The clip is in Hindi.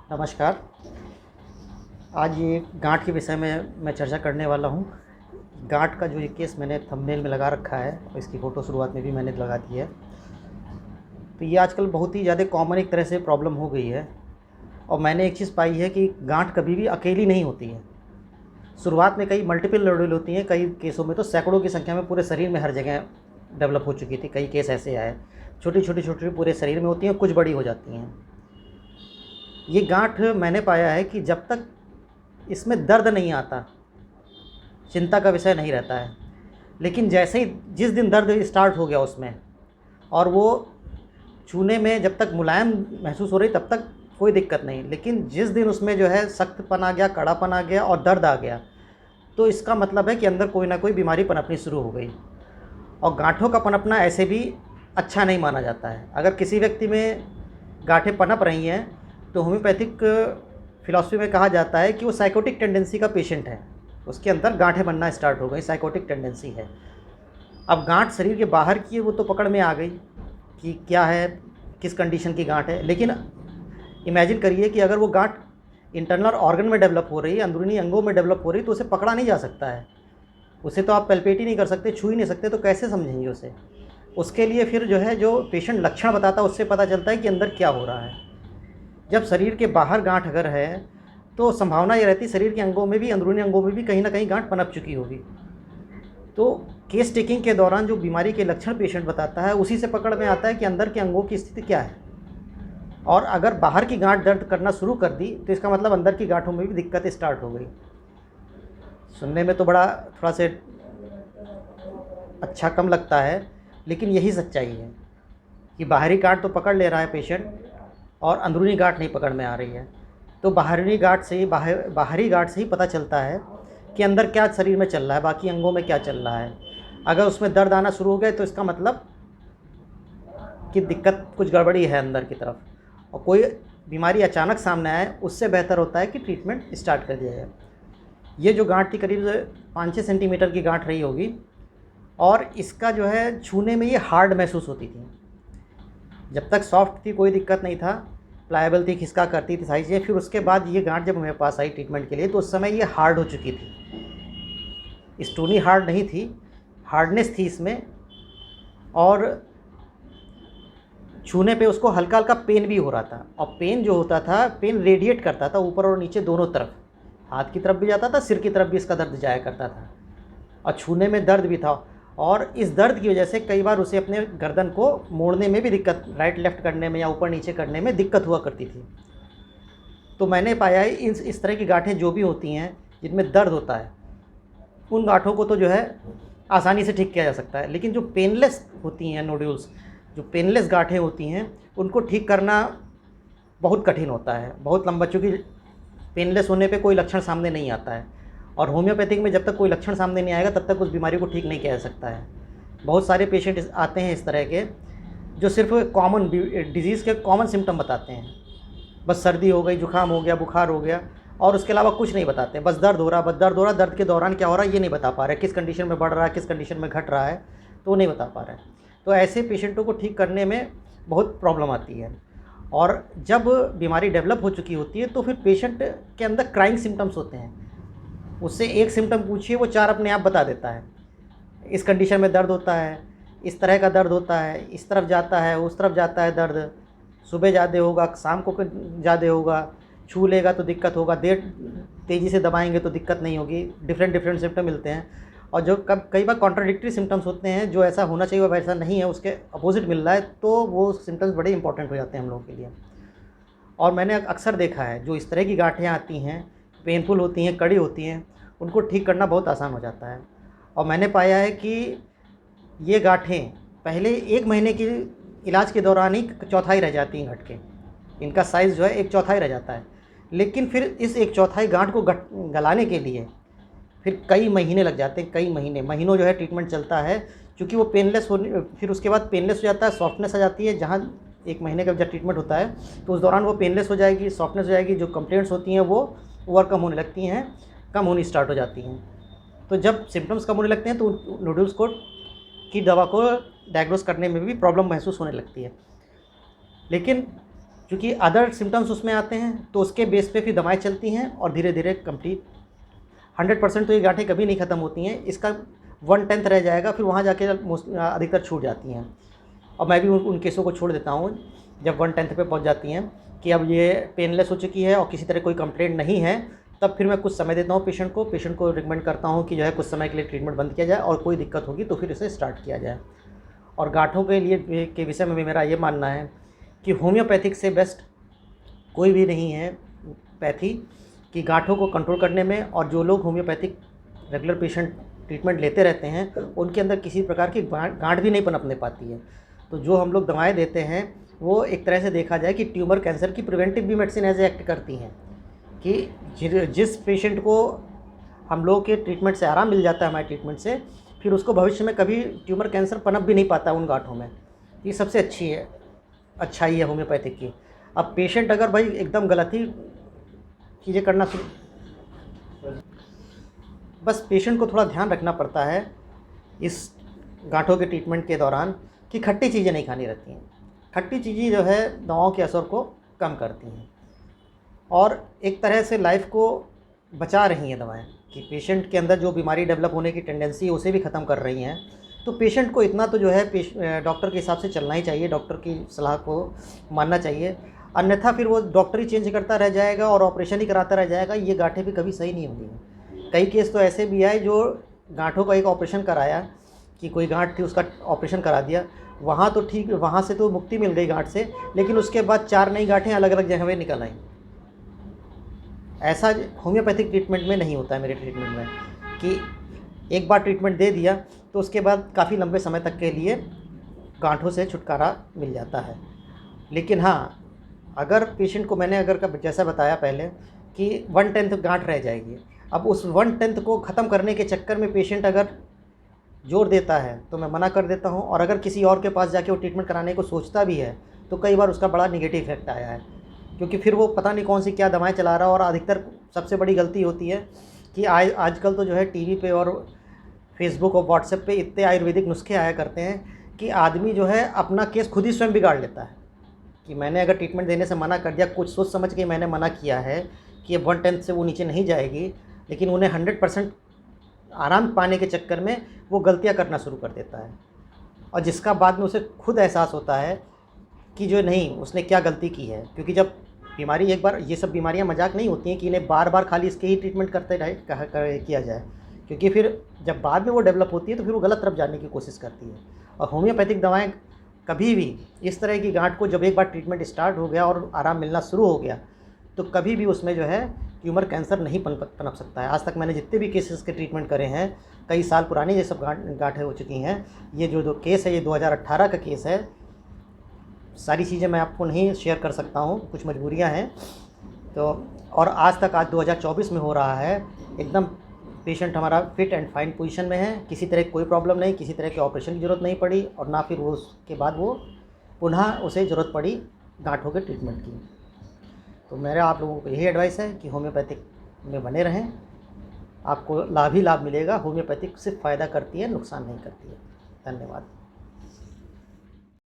नमस्कार। आज ये गाँठ के विषय में मैं चर्चा करने वाला हूँ। गाँठ का जो ये केस मैंने थंबनेल में लगा रखा है और इसकी फ़ोटो शुरुआत में भी मैंने लगा दी है। तो ये आजकल बहुत ही ज़्यादा कॉमन एक तरह से प्रॉब्लम हो गई है और मैंने एक चीज़ पाई है कि गाँठ कभी भी अकेली नहीं होती है। शुरुआत में कई मल्टीपल नोडुल होती हैं, कई केसों में तो सैकड़ों की संख्या में पूरे शरीर में हर जगह डेवलप हो चुकी थी। कई केस ऐसे आए, छोटी-छोटी पूरे शरीर में होती हैं, कुछ बड़ी हो जाती हैं। ये गाँठ मैंने पाया है कि जब तक इसमें दर्द नहीं आता, चिंता का विषय नहीं रहता है। लेकिन जैसे ही जिस दिन दर्द स्टार्ट हो गया उसमें, और वो छूने में जब तक मुलायम महसूस हो रही तब तक कोई दिक्कत नहीं, लेकिन जिस दिन उसमें जो है सख्तपन आ गया, कड़ापन आ गया और दर्द आ गया, तो इसका मतलब है कि अंदर कोई ना कोई बीमारी पनपनी शुरू हो गई। और गाँठों का पनपना ऐसे भी अच्छा नहीं माना जाता है। अगर किसी व्यक्ति में गाँठें पनप रही हैं तो होम्योपैथिक फ़िलॉसफ़ी में कहा जाता है कि वो साइकोटिक टेंडेंसी का पेशेंट है। उसके अंदर गाँठें बनना स्टार्ट हो गई, साइकोटिक टेंडेंसी है। अब गाँठ शरीर के बाहर की है, वो तो पकड़ में आ गई कि क्या है, किस कंडीशन की गाँठ है। लेकिन इमेजिन करिए कि अगर वो गाँठ इंटरनल ऑर्गन में डेवलप हो रही है, अंदरूनी अंगों में डेवलप हो रही है, तो उसे पकड़ा नहीं जा सकता है। उसे तो आप पैल्पेट ही नहीं कर सकते, छू ही नहीं सकते, तो कैसे समझेंगे उसे? उसके लिए फिर जो है, जो पेशेंट लक्षण बताता है उससे पता चलता है कि अंदर क्या हो रहा है। जब शरीर के बाहर गाँठ अगर है तो संभावना ये रहती है शरीर के अंगों में भी, अंदरूनी अंगों में भी कहीं ना कहीं गाँठ पनप चुकी होगी। तो केस टेकिंग के दौरान जो बीमारी के लक्षण पेशेंट बताता है उसी से पकड़ में आता है कि अंदर के अंगों की स्थिति क्या है। और अगर बाहर की गाँठ दर्द करना शुरू कर दी तो इसका मतलब अंदर की गाँठों में भी दिक्कत स्टार्ट हो गई। सुनने में तो बड़ा थोड़ा से अच्छा कम लगता है, लेकिन यही सच्चाई है कि बाहरी गाँठ तो पकड़ ले रहा है पेशेंट और अंदरूनी गाँठ नहीं पकड़ में आ रही है। तो बाहरी गाँठ से ही पता चलता है कि अंदर क्या शरीर में चल रहा है, बाकी अंगों में क्या चल रहा है। अगर उसमें दर्द आना शुरू हो गया तो इसका मतलब कि दिक्कत कुछ गड़बड़ी है अंदर की तरफ, और कोई बीमारी अचानक सामने आए उससे बेहतर होता है कि ट्रीटमेंट स्टार्ट कर दिया जाए। ये जो गाँठ थी करीब 5-6 सेंटीमीटर की गाँठ रही होगी, और इसका जो है छूने में ये हार्ड महसूस होती थी। जब तक सॉफ्ट थी कोई दिक्कत नहीं था, प्लायबल थी, खिसका करती थी सारी चीज़ें। फिर उसके बाद ये गाँठ जब मेरे पास आई ट्रीटमेंट के लिए तो उस समय ये हार्ड हो चुकी थी। स्टोनी हार्ड नहीं थी, हार्डनेस थी इसमें, और छूने पे उसको हल्का हल्का पेन भी हो रहा था। और पेन जो होता था, पेन रेडिएट करता था ऊपर और नीचे दोनों तरफ, हाथ की तरफ भी जाता था, सिर की तरफ भी इसका दर्द जाया करता था, और छूने में दर्द भी था। और इस दर्द की वजह से कई बार उसे अपने गर्दन को मोड़ने में भी दिक्कत, राइट लेफ़्ट करने में या ऊपर नीचे करने में दिक्कत हुआ करती थी। तो मैंने पाया है इस तरह की गाँठें जो भी होती हैं जिनमें दर्द होता है, उन गाँठों को तो जो है आसानी से ठीक किया जा सकता है। लेकिन जो पेनलेस होती हैं नोड्यूल्स, जो पेनलेस गाँठें होती हैं, उनको ठीक करना बहुत कठिन होता है, बहुत लंबा, चूँकि पेनलेस होने पे कोई लक्षण सामने नहीं आता है। और होम्योपैथिक में जब तक कोई लक्षण सामने नहीं आएगा तब तक उस बीमारी को ठीक नहीं किया जा सकता है। बहुत सारे पेशेंट आते हैं इस तरह के, जो सिर्फ कॉमन डिजीज़ के कॉमन सिम्टम बताते हैं। बस सर्दी हो गई, जुकाम हो गया, बुखार हो गया, और उसके अलावा कुछ नहीं बताते। बस दर्द हो रहा, बस दर्द हो रहा, दर्द के दौरान क्या हो रहा है ये नहीं बता पा रहे, किस कंडीशन में बढ़ रहा है, किस कंडीशन में घट रहा है, तो वो नहीं बता पा रहे। तो ऐसे पेशेंटों को ठीक करने में बहुत प्रॉब्लम आती है। और जब बीमारी डेवलप हो चुकी होती है तो फिर पेशेंट के अंदर क्राइंग सिम्टम्स होते हैं। उससे एक सिम्टम पूछिए, वो 4 अपने आप बता देता है। इस कंडीशन में दर्द होता है, इस तरह का दर्द होता है, इस तरफ जाता है, उस तरफ जाता है दर्द, सुबह ज़्यादा होगा, शाम को ज़्यादा होगा, छू लेगा तो दिक्कत होगा, तेज़ी से दबाएंगे तो दिक्कत नहीं होगी। डिफरेंट सिम्टम मिलते हैं, और जो कई बार कॉन्ट्राडिक्टरी सिम्टम्स होते हैं, जो ऐसा होना चाहिए वो वैसा नहीं है, उसके अपोजिट मिल रहा है, तो वो सिम्टम्स बड़े इंपॉर्टेंट हो जाते हैं हम लोगों के लिए। और मैंने अक्सर देखा है जो इस तरह की गाँठें आती हैं, पेनफुल होती हैं, कड़ी होती हैं, उनको ठीक करना बहुत आसान हो जाता है। और मैंने पाया है कि ये गाँठें पहले 1 महीने की इलाज के दौरान ही चौथाई रह जाती हैं घट के, इनका साइज़ जो है 1/4 रह जाता है। लेकिन फिर इस 1/4 गाँठ को गलाने के लिए फिर कई महीने लग जाते हैं, कई महीनों जो है ट्रीटमेंट चलता है। क्योंकि वो पेनलेस होने, फिर उसके बाद पेनलेस हो जाता है, सॉफ्टनेस आ जाती है। जहाँ 1 महीने का जब ट्रीटमेंट होता है तो उस दौरान वो पेनलेस हो जाएगी, सॉफ्टनेस हो जाएगी, जो कंप्लेंट्स होती हैं वो ओवरकम होने लगती हैं, कम होनी स्टार्ट हो जाती हैं। तो जब सिम्टम्स कम होने लगते हैं तो नोड्यूल्स की दवा को डायग्नोस करने में भी प्रॉब्लम महसूस होने लगती है। लेकिन क्योंकि अदर सिम्टम्स उसमें आते हैं, तो उसके बेस पे फिर दवाएँ चलती हैं और धीरे धीरे कंप्लीट 100% तो ये गांठें कभी नहीं ख़त्म होती हैं, इसका 1/10 रह जाएगा, फिर वहाँ जाके अधिकतर छूट जाती हैं। और मैं भी उन केसों को छोड़ देता हूँ जब 1/10 पे पहुँच जाती हैं कि अब ये पेनलेस हो चुकी है और किसी तरह कोई कंप्लेंट नहीं है, तब फिर मैं कुछ समय देता हूँ पेशेंट को रिकमेंड करता हूँ कि जो है कुछ समय के लिए ट्रीटमेंट बंद किया जाए और कोई दिक्कत होगी तो फिर इसे स्टार्ट किया जाए। और गांठों के लिए के विषय में भी मेरा ये मानना है कि होम्योपैथिक से बेस्ट कोई भी नहीं है पैथी कि गांठों को कंट्रोल करने में। और जो लोग होम्योपैथिक रेगुलर पेशेंट ट्रीटमेंट लेते रहते हैं उनके अंदर किसी प्रकार की गांठ भी नहीं पनपने पाती है। तो जो हम लोग दवाएं देते हैं वो एक तरह से देखा जाए कि ट्यूमर कैंसर की प्रिवेंटिव भी मेडिसिन एज एक्ट करती हैं कि जिस पेशेंट को हम लोग के ट्रीटमेंट से आराम मिल जाता है हमारे ट्रीटमेंट से, फिर उसको भविष्य में कभी ट्यूमर कैंसर पनप भी नहीं पाता उन गांठों में। ये सबसे अच्छाई है होम्योपैथिक की। अब पेशेंट अगर भाई एकदम गलत ही चीज़ें करना शुरू, बस पेशेंट को थोड़ा ध्यान रखना पड़ता है इस गांठों के ट्रीटमेंट के दौरान कि खट्टी चीज़ें नहीं खानी रहती हैं। खट्टी चीज़ें जो है दवाओं के असर को कम करती हैं और एक तरह से लाइफ को बचा रही हैं दवाएं कि पेशेंट के अंदर जो बीमारी डेवलप होने की टेंडेंसी है उसे भी ख़त्म कर रही हैं। तो पेशेंट को इतना तो जो है डॉक्टर के हिसाब से चलना ही चाहिए, डॉक्टर की सलाह को मानना चाहिए, अन्यथा फिर वो डॉक्टर ही चेंज करता रह जाएगा और ऑपरेशन ही कराता रह जाएगा। ये गांठें भी कभी सही नहीं होंगी। कई केस तो ऐसे भी आए जो गांठों का एक ऑपरेशन कराया कि कोई गांठ थी उसका ऑपरेशन करा दिया, वहाँ तो ठीक, वहाँ से तो मुक्ति मिल गई गांठ से, लेकिन उसके बाद 4 नई गांठें अलग अलग जगह में निकल आईं। ऐसा होम्योपैथिक ट्रीटमेंट में नहीं होता है मेरे ट्रीटमेंट में कि एक बार ट्रीटमेंट दे दिया तो उसके बाद काफ़ी लंबे समय तक के लिए गांठों से छुटकारा मिल जाता है। लेकिन हाँ, अगर पेशेंट को मैंने जैसा बताया पहले कि 1/10 गांठ रह जाएगी, अब उस 1/10 को ख़त्म करने के चक्कर में पेशेंट अगर जोर देता है तो मैं मना कर देता हूँ। और अगर किसी और के पास जाके वो ट्रीटमेंट कराने को सोचता भी है तो कई बार उसका बड़ा निगेटिव इफेक्ट आया है, क्योंकि फिर वो पता नहीं कौन सी क्या दवाएं चला रहा है। और अधिकतर सबसे बड़ी गलती होती है कि आजकल तो जो है टीवी पे और फेसबुक और व्हाट्सएप पे इतने आयुर्वेदिक नुस्खे आया करते हैं कि आदमी जो है अपना केस खुद ही स्वयं बिगाड़ लेता है कि मैंने अगर ट्रीटमेंट देने से मना कर दिया, कुछ सोच समझ के मैंने मना किया है कि 1/10 से वो नीचे नहीं जाएगी, लेकिन उन्हें 100% आराम पाने के चक्कर में वो गलतियां करना शुरू कर देता है। और जिसका बाद में उसे खुद एहसास होता है कि जो नहीं, उसने क्या गलती की है। क्योंकि जब बीमारी एक बार, ये सब बीमारियां मजाक नहीं होती हैं कि इन्हें बार बार खाली इसके ही ट्रीटमेंट करते रहे किया जाए, क्योंकि फिर जब बाद में वो डेवलप होती है तो फिर वो गलत तरफ जाने की कोशिश करती है। और होम्योपैथिक दवाएं कभी भी इस तरह की गांठ को जब एक बार ट्रीटमेंट स्टार्ट हो गया और आराम मिलना शुरू हो गया तो कभी भी उसमें जो है ट्यूमर कैंसर नहीं पनप सकता है। आज तक मैंने जितने भी केसेस के ट्रीटमेंट करे हैं, कई साल पुरानी ये सब गांठें हो चुकी हैं। ये जो केस है ये 2018 का केस है। सारी चीज़ें मैं आपको नहीं शेयर कर सकता हूँ, कुछ मजबूरियाँ हैं। तो और आज 2024 में हो रहा है, एकदम पेशेंट हमारा फिट एंड फाइन पोजीशन में है, किसी तरह की कोई प्रॉब्लम नहीं, किसी तरह के ऑपरेशन की ज़रूरत नहीं पड़ी और ना फिर वो उसके बाद वो पुनः उसे ज़रूरत पड़ी गांठों के ट्रीटमेंट की। तो मेरा आप लोगों को यही एडवाइस है कि होम्योपैथिक में बने रहें, आपको लाभ ही लाभ मिलेगा। होम्योपैथिक सिर्फ फ़ायदा करती है, नुकसान नहीं करती है। धन्यवाद।